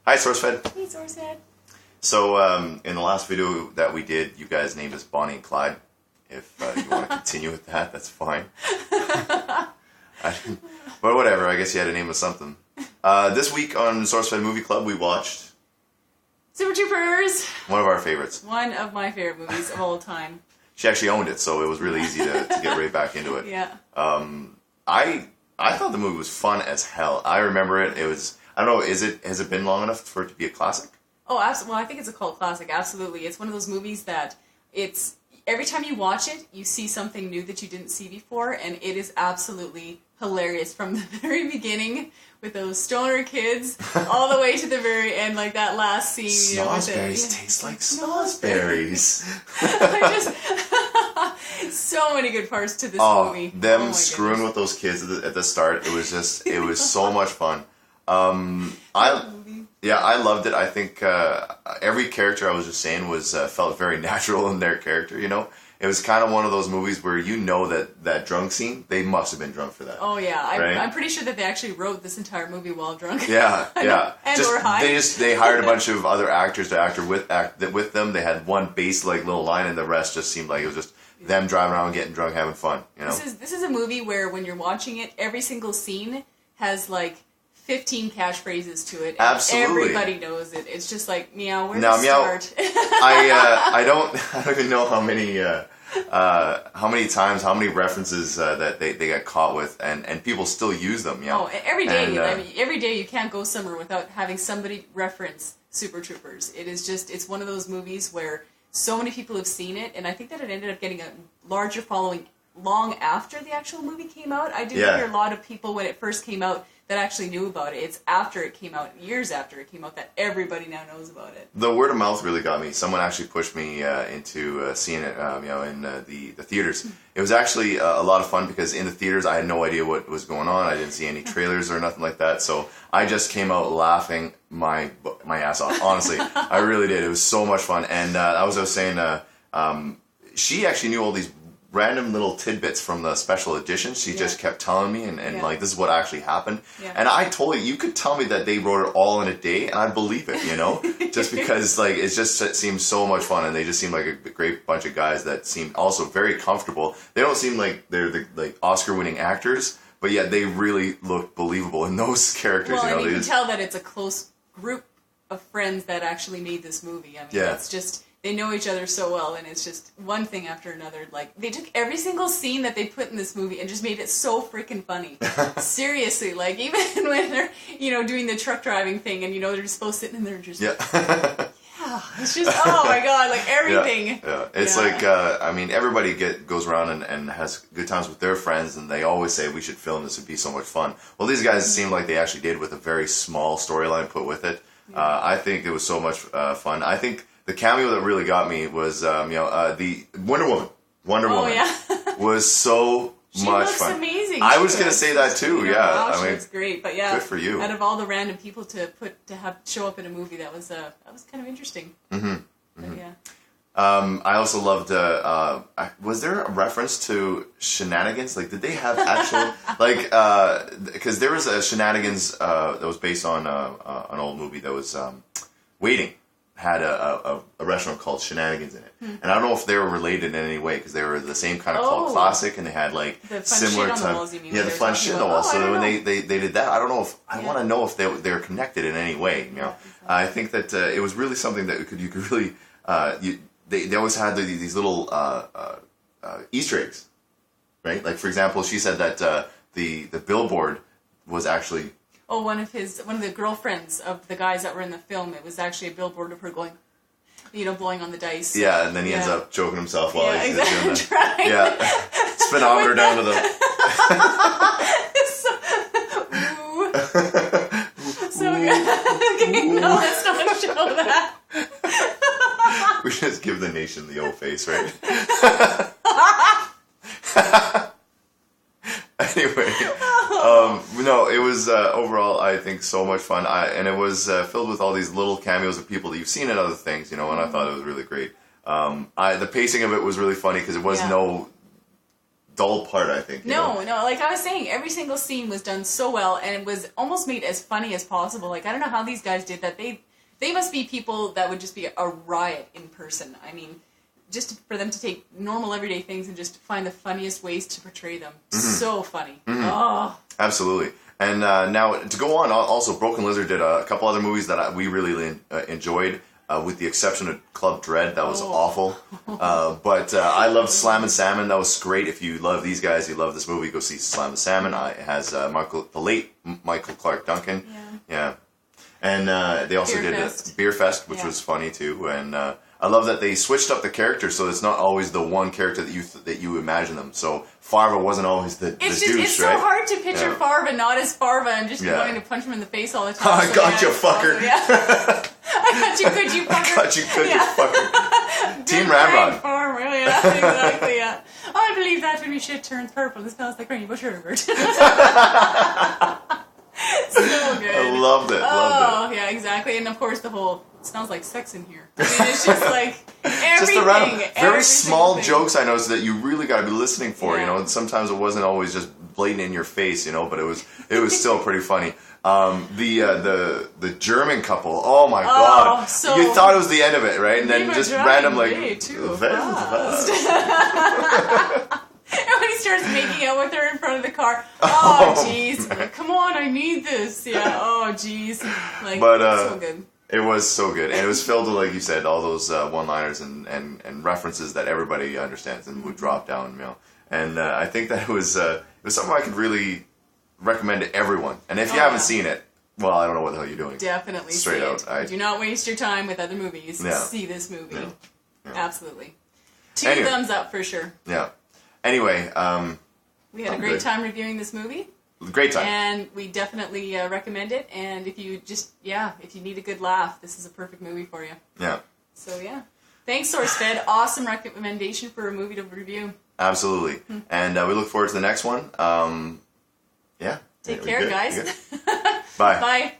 Hi, SourceFed. Hey, SourceFed. So, in the last video that we did, you guys named us Bonnie and Clyde. If you want to continue with that, that's fine. But whatever, I guess you had to name us something. This week on SourceFed Movie Club, we watched Super Troopers. one of our favorites. One of my favorite movies of all time. She actually owned it, so it was really easy to get right back into it. Yeah. I thought the movie was fun as hell. I remember it. It was, I don't know, has it been long enough for it to be a classic? Oh, absolutely. Well, I think it's a cult classic. Absolutely. It's one of those movies that it's every time you watch it, you see something new that you didn't see before, and it is absolutely hilarious from the very beginning with those stoner kids all the way to the very end, like that last scene. Snozberries taste like snozberries. So many good parts to this movie. Them screwing with those kids at the start, it was just, it was so much fun. I loved it. I think every character, I was just saying, was felt very natural in their character, you know? It was kind of one of those movies where you know that drunk scene, they must have been drunk for that. Oh, yeah. Right? I'm pretty sure that they actually wrote this entire movie while drunk. Yeah, yeah. Or high. They hired a bunch of other actors to act with them. They had one base little line, and the rest just seemed like it was just them driving around, getting drunk, having fun. You know? This is a movie where when you're watching it, every single scene has like 15 catchphrases to it. And absolutely. Everybody knows it. It's just like, meow, where now, to meow. start? I don't even know how many times, how many references that they got caught with, and people still use them. You know? Oh, every day. I mean, every day you can't go somewhere without having somebody reference Super Troopers. It is just, it's one of those movies where so many people have seen it, and I think that it ended up getting a larger following long after the actual movie came out. I didn't hear a lot of people when it first came out that actually knew about it. It's after it came out, years after it came out, that everybody now knows about it. The word of mouth really got me. Someone actually pushed me into seeing it, in the theaters. It was actually a lot of fun because in the theaters I had no idea what was going on. I didn't see any trailers or nothing like that, so I just came out laughing my ass off. Honestly, I really did. It was so much fun, and I was saying, she actually knew all these random little tidbits from the special edition. She just kept telling me, and like, this is what actually happened. Yeah. And I told you could tell me that they wrote it all in a day, and I'd believe it, you know? Just because, like, it seems so much fun, and they just seem like a great bunch of guys that seem also very comfortable. They don't seem like they're the Oscar-winning actors, but yet they really look believable in those characters. Well, you know? and you can tell that it's a close group of friends that actually made this movie. I mean, it's just, they know each other so well, and it's just one thing after another. Like, they took every single scene that they put in this movie and just made it so freaking funny. Seriously, like, even when they're, doing the truck driving thing, and, they're just both sitting in there just it's just, oh my god, like, everything. Yeah. It's like, everybody goes around and has good times with their friends, and they always say, we should film this, it'd be so much fun. Well, these guys seem like they actually did, with a very small storyline put with it. I think it was so much fun. I think the cameo that really got me was, the Wonder Woman. Was so much fun. She looks amazing. I was going to say that too. Wow, she looks great. But good for you. Out of all the random people to show up in a movie, that was kind of interesting. Mm-hmm. But, yeah. I also loved. Was there a reference to Shenanigans? Like, did they have actual because there was a Shenanigans that was based on an old movie that was Waiting. Had a restaurant called Shenanigans in it. And I don't know if they were related in any way, because they were the same kind of cult classic, and they had like the fun similar shit on the walls, you mean? Yeah, the fun shit on the walls. So when they did that, I don't know if I want to know if they're connected in any way. You know, exactly. I think that it was really something that you could really they always had these little Easter eggs, right? Like, for example, she said that the billboard was actually. Oh, one of the girlfriends of the guys that were in the film, it was actually a billboard of her going, blowing on the dice. Yeah, and then he ends up choking himself while he's doing that. Right. Yeah, speedometer down to the. So good. Okay, no, let's not show that. We should just give the nation the old face, right? Anyway, no, it was overall, I think, so much fun. And it was filled with all these little cameos of people that you've seen in other things, and I thought it was really great. The pacing of it was really funny because it was no dull part, I think. No, like I was saying, every single scene was done so well, and it was almost made as funny as possible. Like, I don't know how these guys did that. They must be people that would just be a riot in person. I mean, just for them to take normal everyday things and just find the funniest ways to portray them. So funny. Oh. Absolutely. And now, to go on, also, Broken Lizard did a couple other movies that we really enjoyed. With the exception of Club Dread, that was awful. But I loved Slam and Salmon. That was great. If you love these guys, you love this movie, go see Slam and Salmon. It has the late Michael Clark Duncan. Yeah. And they also did Beer Fest, which was funny too. And I love that they switched up the characters, so it's not always the one character that you imagine them. So Farva wasn't always the douche, it's so hard to picture Farva not as Farva and just wanting to punch him in the face all the time. I got you, fucker. I got you, could you, fucker. I got you, could you, fucker. Team Ramrod. Farmer, exactly, I believe that when your shit turns purple, it smells like rainbow sherbet. So good. I loved it. Oh, yeah, exactly. And of course, the whole it smells like sex in here. I mean, it's just like everything. Just the random, very small jokes I noticed that you really got to be listening for. You know, and sometimes it wasn't always just blatant in your face. You know, but it was still pretty funny. The German couple. Oh my god! So you thought it was the end of it, right? And then just random like. And when he starts making out with her in front of the car, oh jeez, like, come on, I need this. Yeah, oh jeez, like, so good. It was so good, and it was filled with, like you said, all those one-liners and references that everybody understands and would drop down, you know. And I think that it was something I could really recommend to everyone. And if you haven't seen it, well, I don't know what the hell you're doing. Definitely straight out. Do not waste your time with other movies. See this movie. Yeah. Absolutely. 2 thumbs up for sure. Yeah. Anyway, we had a great time reviewing this movie. Great time. And we definitely recommend it. And if you if you need a good laugh, this is a perfect movie for you. Yeah. So, yeah. Thanks, SourceFed. Awesome recommendation for a movie to review. Absolutely. And we look forward to the next one. Yeah. Take care, guys. Bye. Bye.